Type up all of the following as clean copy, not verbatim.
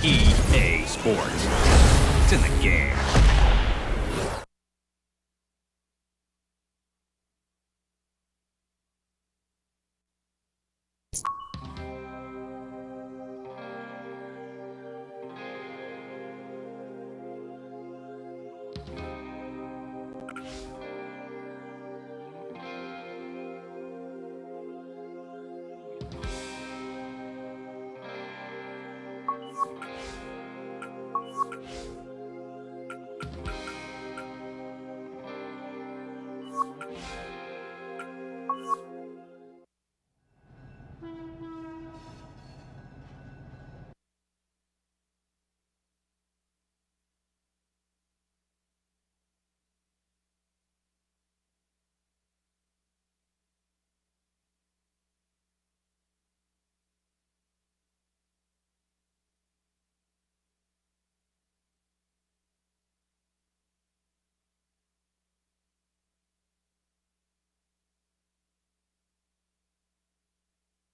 EA Sports. It's in the game.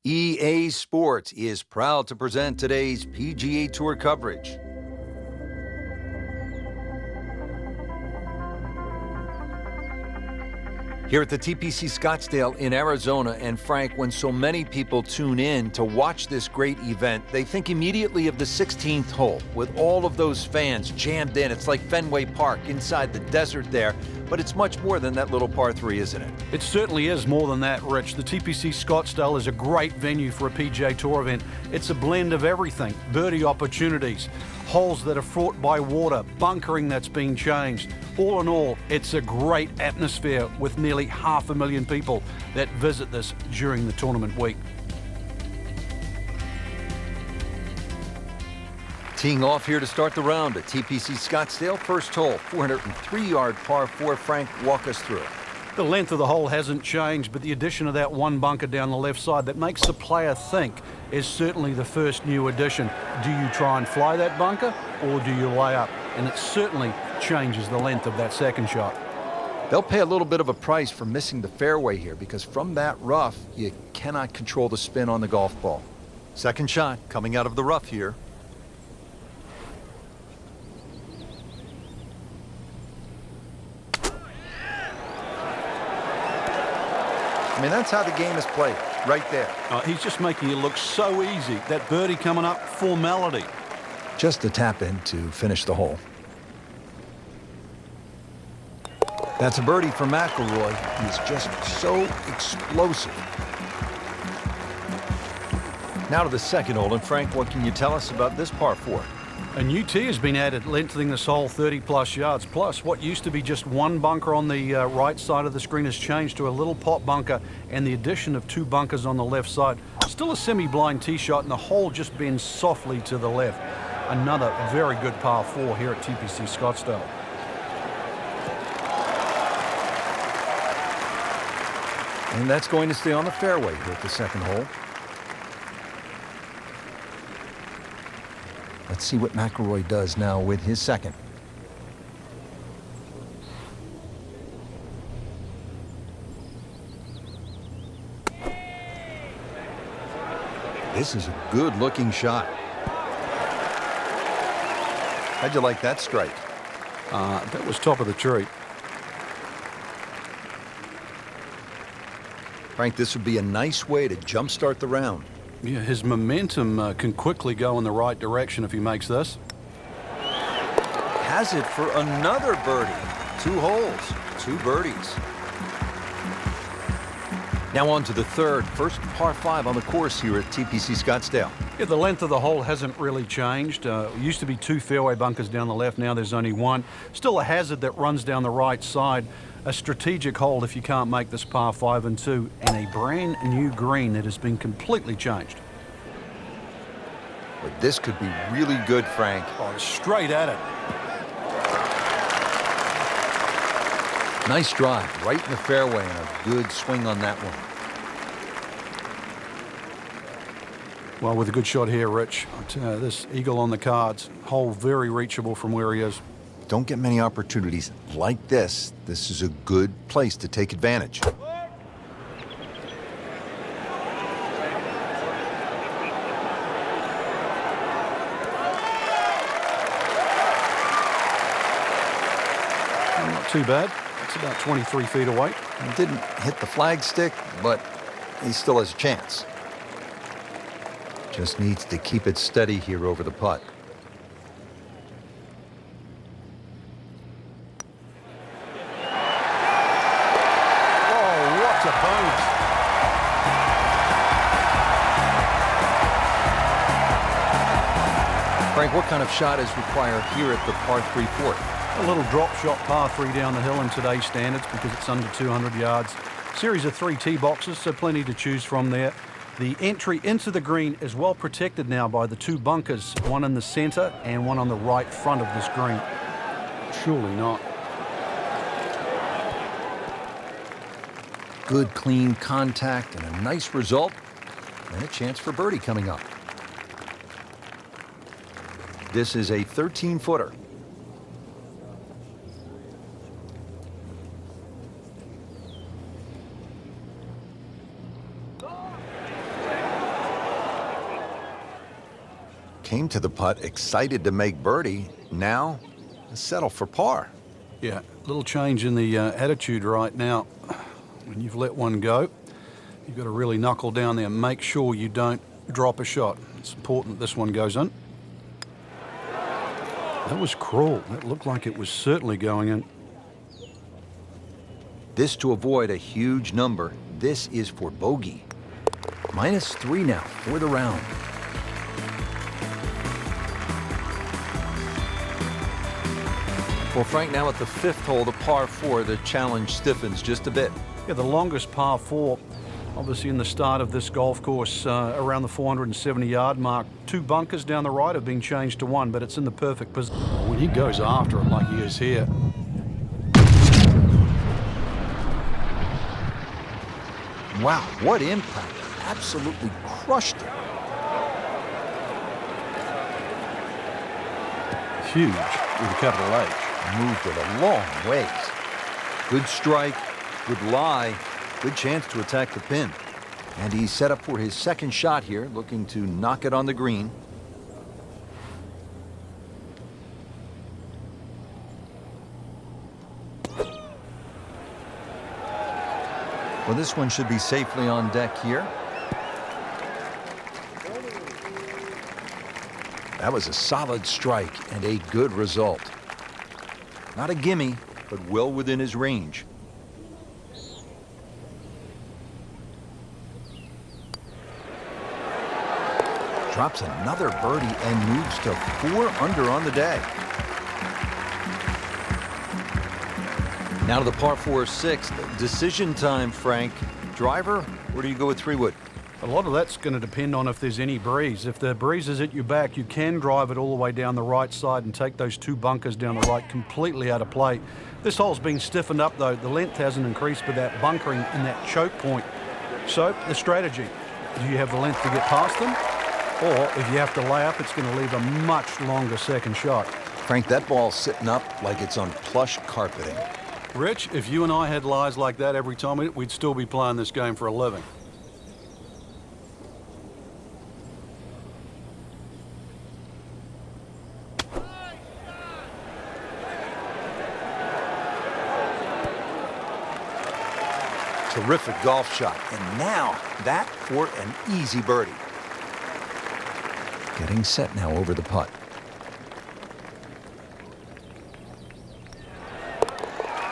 EA Sports is proud to present today's PGA Tour coverage. Here at the TPC Scottsdale in Arizona, and Frank, when so many people tune in to watch this great event, they think immediately of the 16th hole with all of those fans jammed in. It's like Fenway Park inside the desert there, but it's much more than that little par 3, isn't it? It certainly is more than that, Rich. The TPC Scottsdale is a great venue for a PGA Tour event. It's a blend of everything: birdie opportunities, holes that are fraught by water, bunkering that's being changed. All in all, it's a great atmosphere with nearly 500,000 people that visit this during the tournament week. Teeing off here to start the round at TPC Scottsdale, first hole, 403-yard par 4. Frank, walk us through it. The length of the hole hasn't changed, but the addition of that one bunker down the left side that makes the player think is certainly the first new addition. Do you try and fly that bunker, or do you lay up? And it certainly changes the length of that second shot. They'll pay a little bit of a price for missing the fairway here, because from that rough, you cannot control the spin on the golf ball. Second shot coming out of the rough here. I mean, that's how the game is played, right there. He's just making it look so easy. That birdie coming up, formality. Just a tap in to finish the hole. That's a birdie for McIlroy. He's just so explosive. Now to the second hole, and Frank, what can you tell us about this par 4? A new tee has been added, lengthening this hole 30-plus yards. Plus, what used to be just one bunker on the right side of the screen has changed to a little pot bunker, and the addition of 2 bunkers on the left side. Still a semi-blind tee shot, and the hole just bends softly to the left. Another very good par 4 here at TPC Scottsdale. And that's going to stay on the fairway here at the second hole. Let's see what McIlroy does now with his second. This is a good-looking shot. How'd you like that strike? That was top of the tree. Frank, this would be a nice way to jumpstart the round. Yeah, his momentum can quickly go in the right direction if he makes this. Has it for another birdie. 2 holes, 2 birdies. Now on to the third, first par 5 on the course here at TPC Scottsdale. Yeah, the length of the hole hasn't really changed. Used to be 2 fairway bunkers down the left, now there's only 1. Still a hazard that runs down the right side. A strategic hold if you can't make this par 5 and 2, and a brand new green that has been completely changed. But this could be really good, Frank. Oh, straight at it. Nice drive, right in the fairway, and a good swing on that one. Well, with a good shot here, Rich. This eagle on the cards, hole very reachable from where he is. Don't get many opportunities like this. This is a good place to take advantage. too bad. It's about 23 feet away. He didn't hit the flagstick, but he still has a chance. Just needs to keep it steady here over the putt. Oh, what a bounce. Frank, what kind of shot is required here at the par 3 fourth? A little drop shot par 3 down the hill in today's standards because it's under 200 yards. Series of 3 tee boxes, so plenty to choose from there. The entry into the green is well protected now by the 2 bunkers, one in the center and one on the right front of this green. Surely not. Good, clean contact and a nice result, and a chance for birdie coming up. This is a 13-footer. Came to the putt excited to make birdie. Now, settle for par. Yeah, a little change in the attitude right now. When you've let one go, you've got to really knuckle down there and make sure you don't drop a shot. It's important this one goes in. That was cruel. That looked like it was certainly going in. This to avoid a huge number. This is for bogey. -3 now for the round. Well, Frank, now at the 5th hole, the par 4, the challenge stiffens just a bit. Yeah, the longest par 4, obviously in the start of this golf course, around the 470-yard mark. 2 bunkers down the right have been changed to 1, but it's in the perfect position. When he goes after it like he is here. Wow, what impact. Absolutely crushed it. Huge with a capital H. Moved it a long ways. Good strike, good lie, good chance to attack the pin. And he's set up for his second shot here, looking to knock it on the green. Well, this one should be safely on deck here. That was a solid strike and a good result. Not a gimme, but well within his range. Drops another birdie and moves to 4 under on the day. Now to the par 4 6th. Decision time, Frank. Driver, or do you go with 3-wood? A lot of that's going to depend on if there's any breeze. If the breeze is at your back, you can drive it all the way down the right side and take those 2 bunkers down the right completely out of play. This hole's been stiffened up, though. The length hasn't increased, but that bunkering and that choke point. So the strategy, do you have the length to get past them? Or if you have to lay up, it's going to leave a much longer second shot. Frank, that ball's sitting up like it's on plush carpeting. Rich, if you and I had lies like that every time, we'd still be playing this game for a living. Terrific golf shot. And now that for an easy birdie. Getting set now over the putt.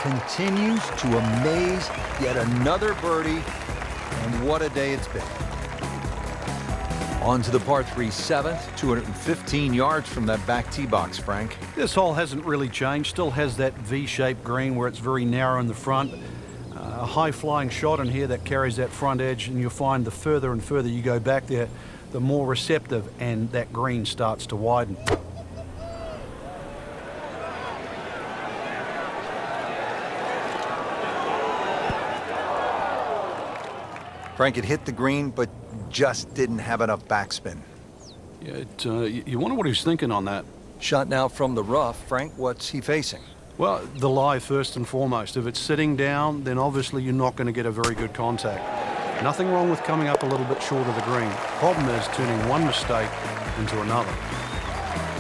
Continues to amaze. Yet another birdie. And what a day it's been. On to the par 3 7th, 215 yards from that back tee box, Frank. This hole hasn't really changed. Still has that V-shaped green where it's very narrow in the front. A high-flying shot in here that carries that front edge, and you'll find the further and further you go back there, the more receptive and that green starts to widen. Frank, it hit the green, but just didn't have enough backspin. Yeah, you wonder what he's thinking on that. Shot now from the rough. Frank, what's he facing? Well, the lie first and foremost. If it's sitting down, then obviously you're not going to get a very good contact. Nothing wrong with coming up a little bit short of the green. Problem is turning one mistake into another.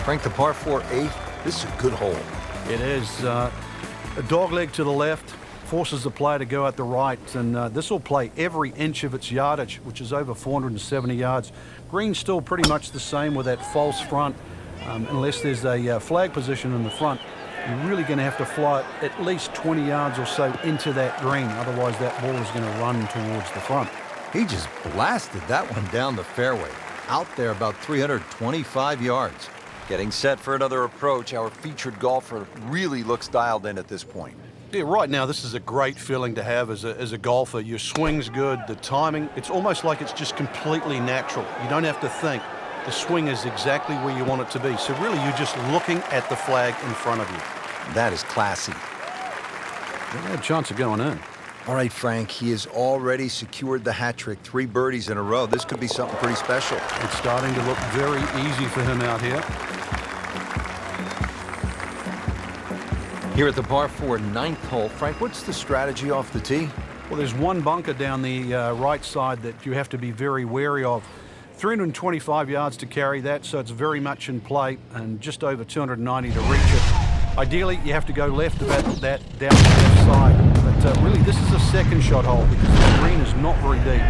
Frank, the par 4 8th, this is a good hole. It is. A dog leg to the left forces the player to go out the right, and this will play every inch of its yardage, which is over 470 yards. Green's still pretty much the same with that false front, unless there's a flag position in the front. You're really going to have to fly it at least 20 yards or so into that green, otherwise that ball is going to run towards the front. He just blasted that one down the fairway, out there about 325 yards. Getting set for another approach, our featured golfer really looks dialed in at this point. Yeah, right now this is a great feeling to have as a golfer. Your swing's good, the timing, it's almost like it's just completely natural. You don't have to think. The swing is exactly where you want it to be. So really you're just looking at the flag in front of you. That is classy. They had a chance of going in. All right, Frank, he has already secured the hat trick, 3 birdies in a row. This could be something pretty special. It's starting to look very easy for him out here. Here at the par 4 9th hole, Frank, what's the strategy off the tee? Well, there's one bunker down the right side that you have to be very wary of. 325 yards to carry that, so it's very much in play, and just over 290 to reach it. Ideally, you have to go left about that down the left side. But really, this is a second shot hole because the green is not very deep.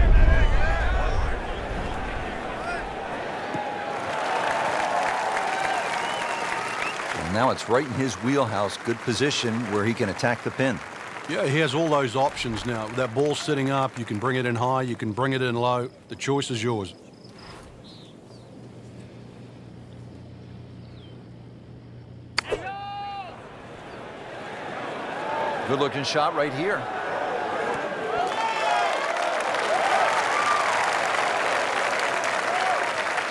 And now it's right in his wheelhouse. Good position where he can attack the pin. Yeah, he has all those options now. That ball sitting up, you can bring it in high, you can bring it in low. The choice is yours. Good-looking shot right here.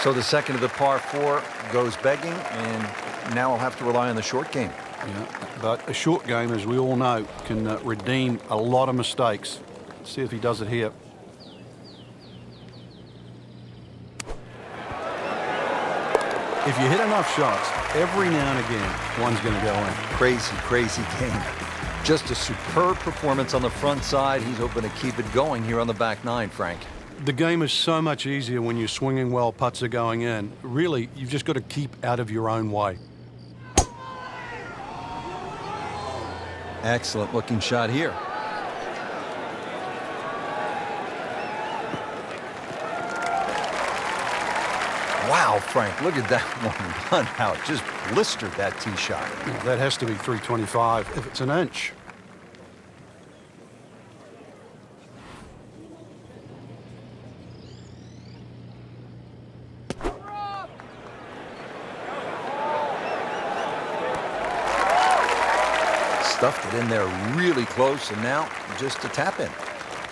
So the second of the par 4 goes begging, and now I'll have to rely on the short game. Yeah, but a short game, as we all know, can redeem a lot of mistakes. Let's see if he does it here. If you hit enough shots, every now and again, one's going to go in. Crazy, crazy game. Just a superb performance on the front side. He's hoping to keep it going here on the back 9, Frank. The game is so much easier when you're swinging well, putts are going in. Really, you've just got to keep out of your own way. Excellent looking shot here. Wow, Frank, look at that one run out. Just blistered that tee shot. That has to be 325 if it's an inch. Stuffed it in there really close, and now just a tap in.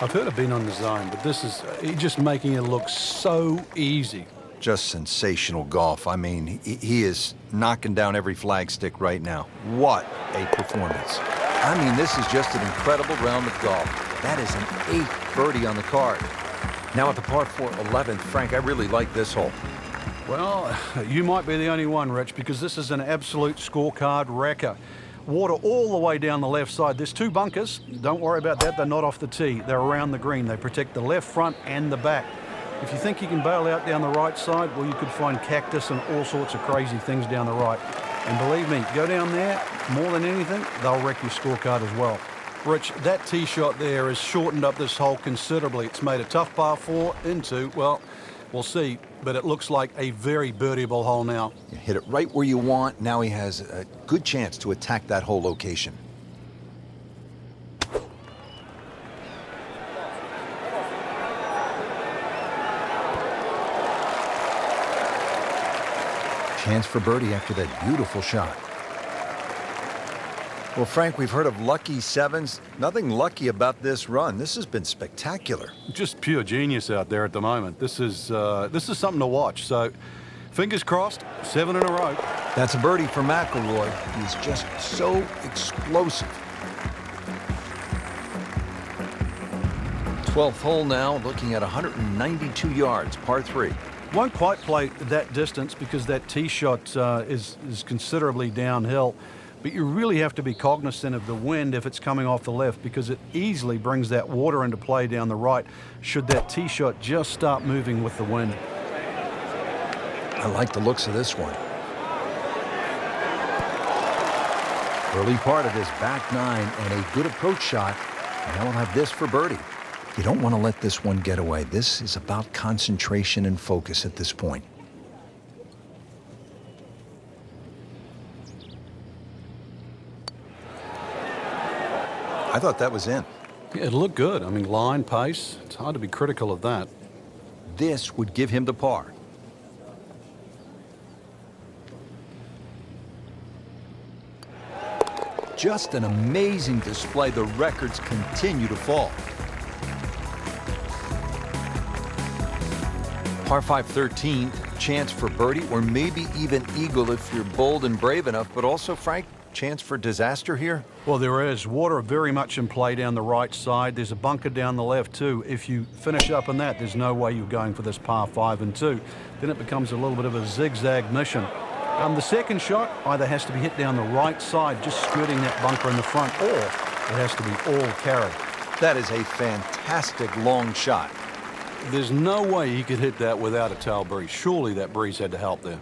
I've heard of being on the zone, but this is he's just making it look so easy. Just sensational golf. I mean, he is knocking down every flagstick right now. What a performance. I mean, this is just an incredible round of golf. That is an 8th birdie on the card. Now at the par 4 11th, Frank, I really like this hole. Well, you might be the only one, Rich, because this is an absolute scorecard wrecker. Water all the way down the left side. There's 2 bunkers. Don't worry about that. They're not off the tee. They're around the green. They protect the left front and the back. If you think you can bail out down the right side, well, you could find cactus and all sorts of crazy things down the right. And believe me, go down there, more than anything, they'll wreck your scorecard as well. Rich, that tee shot there has shortened up this hole considerably. It's made a tough par 4 into, well, we'll see, but it looks like a very birdieable hole now. You hit it right where you want. Now he has a good chance to attack that whole location. Chance for birdie after that beautiful shot. Well, Frank, we've heard of lucky 7s. Nothing lucky about this run. This has been spectacular. Just pure genius out there at the moment. This is something to watch. So, fingers crossed, 7 in a row. That's a birdie for McIlroy. He's just so explosive. 12th hole now, looking at 192 yards, par 3. Won't quite play that distance because that tee shot is considerably downhill. But you really have to be cognizant of the wind if it's coming off the left, because it easily brings that water into play down the right should that tee shot just start moving with the wind. I like the looks of this one. Early part of his back nine and a good approach shot. Now we'll have this for birdie. You don't want to let this one get away. This is about concentration and focus at this point. I thought that was in. Yeah, it looked good. I mean, line, pace. It's hard to be critical of that. This would give him the par. Just an amazing display. The records continue to fall. Par 5 13, chance for birdie or maybe even eagle if you're bold and brave enough, but also, Frank, chance for disaster here? Well, there is. Water very much in play down the right side. There's a bunker down the left too. If you finish up in that, there's no way you're going for this par 5 and 2. Then it becomes a little bit of a zigzag mission. The second shot either has to be hit down the right side, just skirting that bunker in the front, or it has to be all carry. That is a fantastic long shot. There's no way he could hit that without a tail breeze. Surely that breeze had to help there.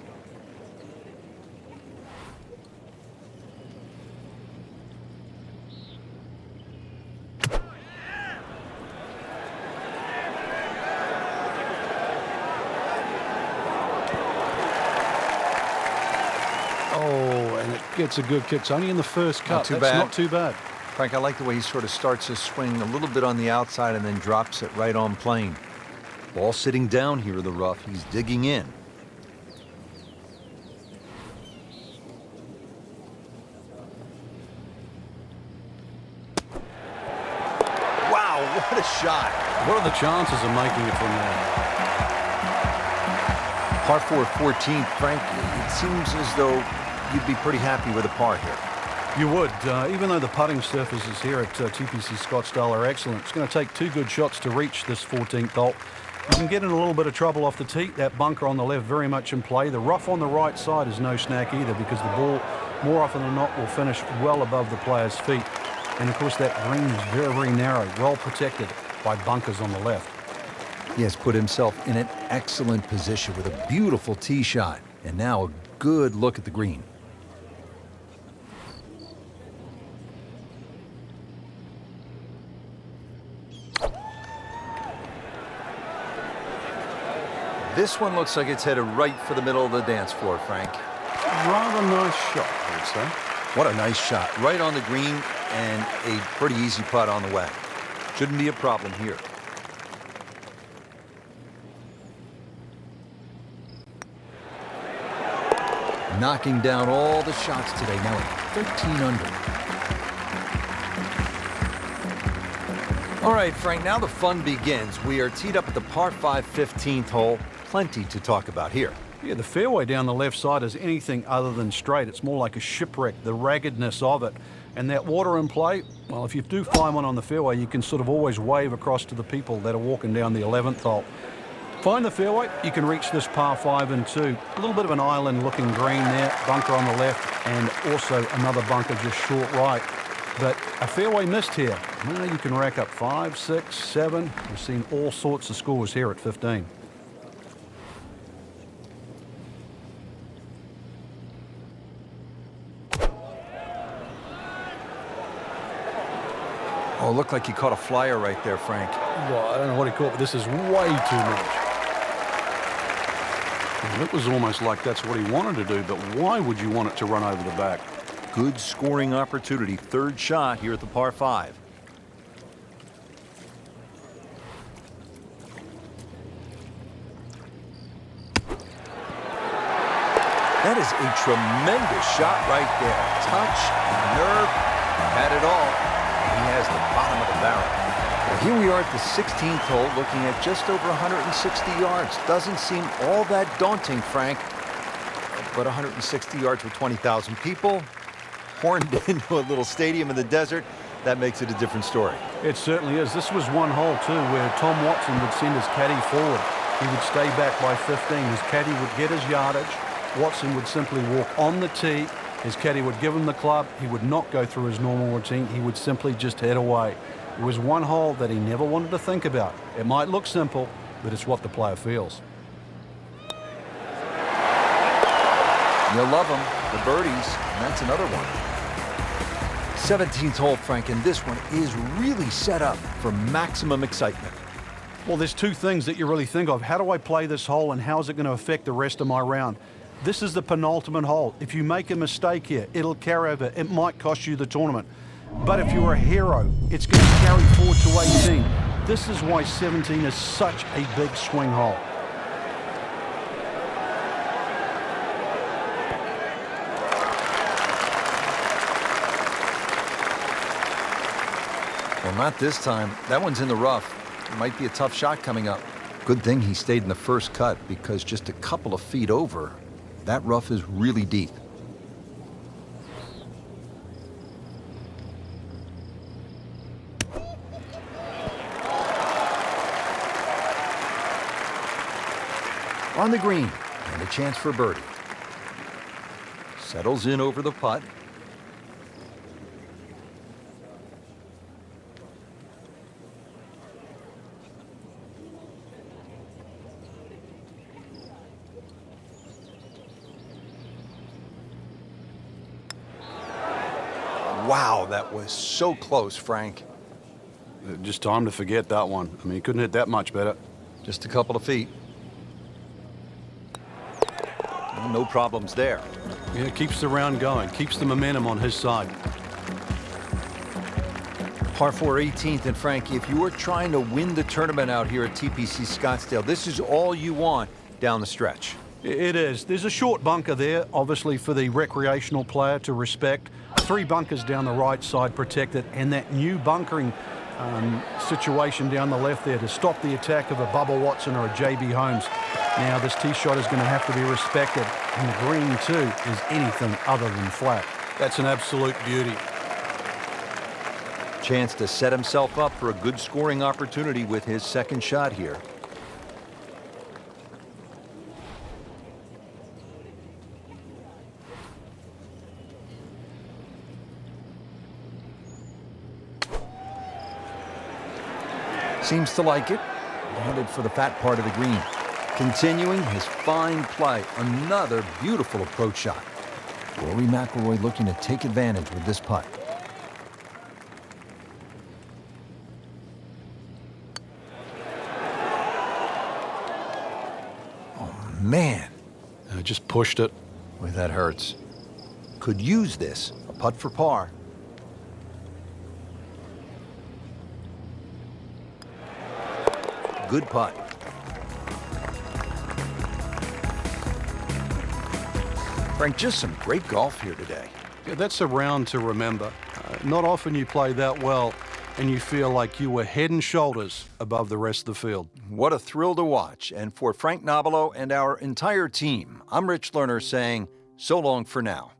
Oh, and it gets a good kick. It's only in the first cut. Not too That's bad. not too bad. Frank, I like the way he sort of starts his swing a little bit on the outside and then drops it right on plane. Ball sitting down here in the rough. He's digging in. Wow, what a shot. What are the chances of making it from there? Par 4 14, Frank, it seems as though you'd be pretty happy with a par here. You would, even though the putting surfaces here at TPC Scottsdale are excellent. It's going to take 2 good shots to reach this 14th hole. You can get in a little bit of trouble off the tee. That bunker on the left very much in play. The rough on the right side is no snack either, because the ball, more often than not, will finish well above the player's feet. And of course, that green is very, very narrow, well protected by bunkers on the left. He has put himself in an excellent position with a beautiful tee shot. And now a good look at the green. This one looks like it's headed right for the middle of the dance floor, Frank. Rather nice shot, I would say. What a nice shot. Right on the green and a pretty easy putt on the way. Shouldn't be a problem here. Knocking down all the shots today, now at 13 under. All right, Frank, now the fun begins. We are teed up at the par 5 15th hole. Plenty to talk about here. Yeah, the fairway down the left side is anything other than straight. It's more like a shipwreck, the raggedness of it. And that water in play, well, if you do find one on the fairway, you can sort of always wave across to the people that are walking down the 11th hole. Find the fairway, you can reach this par 5 and 2. A little bit of an island-looking green there, bunker on the left, and also another bunker just short right. But a fairway missed here. Well, you can rack up 5, 6, 7. We've seen all sorts of scores here at 15. Oh, looked like he caught a flyer right there, Frank. Well, I don't know what he caught, but this is way too much. And it was almost like that's what he wanted to do, but why would you want it to run over the back? Good scoring opportunity. Third shot here at the par 5. That is a tremendous shot right there. Touch, nerve, had it all. He has the bottom of the barrel. Well, here we are at the 16th hole, looking at just over 160 yards. Doesn't seem all that daunting, Frank. But 160 yards with 20,000 people, horned into a little stadium in the desert, that makes it a different story. It certainly is. This was one hole, too, where Tom Watson would send his caddy forward. He would stay back by 15. His caddy would get his yardage. Watson would simply walk on the tee. His caddy would give him the club. He would not go through his normal routine. He would simply just head away. It was one hole that he never wanted to think about. It might look simple, but it's what the player feels. You'll love them, the birdies, and that's another one. 17th hole, Frank, and this one is really set up for maximum excitement. Well, there's two things that you really think of. How do I play this hole and how is it going to affect the rest of my round? This is the penultimate hole. If you make a mistake here, it'll carry over. It might cost you the tournament. But if you're a hero, it's going to carry forward to 18. This is why 17 is such a big swing hole. Well, not this time. That one's in the rough. It might be a tough shot coming up. Good thing he stayed in the first cut, because just a couple of feet over, that rough is really deep. On the green, and a chance for birdie. Settles in over the putt. Wow, that was so close, Frank. Just time to forget that one. I mean, he couldn't hit that much better. Just a couple of feet. Well, no problems there. Yeah, keeps the round going, keeps the momentum on his side. Par 4 18th, and Frank, if you are trying to win the tournament out here at TPC Scottsdale, this is all you want down the stretch. It is. There's a short bunker there, obviously for the recreational player to respect. 3 bunkers down the right side protected, and that new bunkering situation down the left there to stop the attack of a Bubba Watson or a JB Holmes. Now this tee shot is going to have to be respected, and the green too is anything other than flat. That's an absolute beauty. Chance to set himself up for a good scoring opportunity with his second shot here. Seems to like it. Headed for the fat part of the green. Continuing his fine play. Another beautiful approach shot. Rory McIlroy looking to take advantage with this putt. Oh, man. Just pushed it. Boy, that hurts. Could use this. A putt for par. Good putt. Frank, just some great golf here today. Yeah, that's a round to remember. Not often you play that well and you feel like you were head and shoulders above the rest of the field. What a thrill to watch. And for Frank Nobilo and our entire team, I'm Rich Lerner saying so long for now.